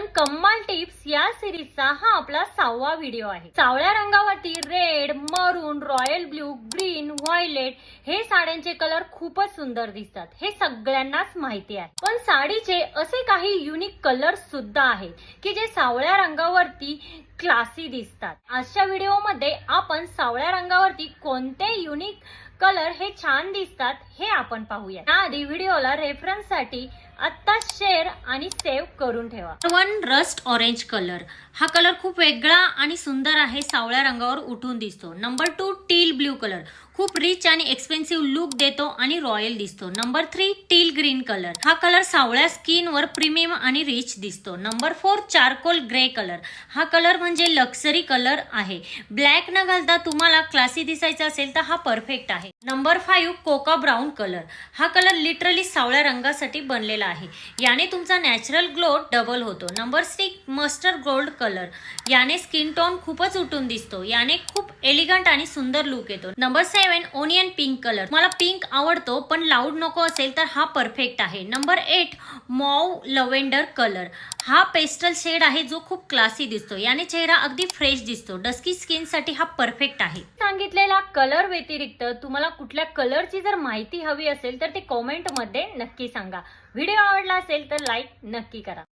Fashion कम्माल tips या सिरीजचा हा आपला 6वा व्हिडिओ आहे। सावळ्या रंगावरती रेड, मरून, रॉयल ब्लू, ग्रीन, व्हायलेट हे साड्यांचे कलर खूपच सुंदर दिसतात, हे सगळ्यांनाच माहिती आहे। पण साडीचे असे काही युनिक कलर सुद्धा आहेत की जे सावळ्या रंगावरती क्लासी दिसतात। आजच्या व्हिडिओमध्ये आपण सावळ्या रंगावरती कोणते युनिक कलर हे छान दिसतात हे आपण पाहूया। त्याआधी व्हिडिओला रेफरन्स साठी आता शेअर आणि सेव्ह करून ठेवा। वन रस्ट ऑरेंज कलर, हा कलर खूप वेगळा आणि सुंदर आहे, सावळ्या रंगावर उठून दिसतो। नंबर 2 टील ब्ल्यू कलर, खूप रिच आणि एक्सपेन्सिव्ह लुक देतो आणि रॉयल दिसतो। नंबर 3 टील ग्रीन कलर, हा कलर सावळ्या स्किनवर प्रीमियम आणि रिच दिसतो। नंबर 4 चारकोल ग्रे कलर, हा कलर म्हणजे लक्झरी कलर आहे, ब्लॅक न घालता तुम्हाला क्लासी दिसायचं असेल तर हा परफेक्ट आहे। नंबर 5 कोका ब्राऊन कलर, हा कलर लिटरली सावळ्या रंगासाठी बनलेला आहे, याने तुमचा नॅचरल ग्लो डबल होतो। नंबर 6 मस्टर्ड गोल्ड कलर, याने स्किन टोन खूपच उठून दिसतो, याने खूप एलिगंट आणि सुंदर लुक येतो। नंबर 7 ओनियन पिंक कलर, मला पिंक आवडतो पण लाऊड नको असेल तर हा परफेक्ट आहे। नंबर 8 मॉव लव्हेंडर कलर, हा पेस्टल शेड आहे जो खूप क्लासी दिसतो, याने चेहरा अगदी फ्रेश दिसतो, डस्की स्किन साठी हा परफेक्ट आहे। सांगितलेला कलर व्यतिरिक्त तुम्हाला कुठल्या कलरची जर माहिती हवी असेल तर ते कमेंट मध्ये नक्की सांगा। व्हिडिओ आवडला असेल तर लाईक नक्की करा।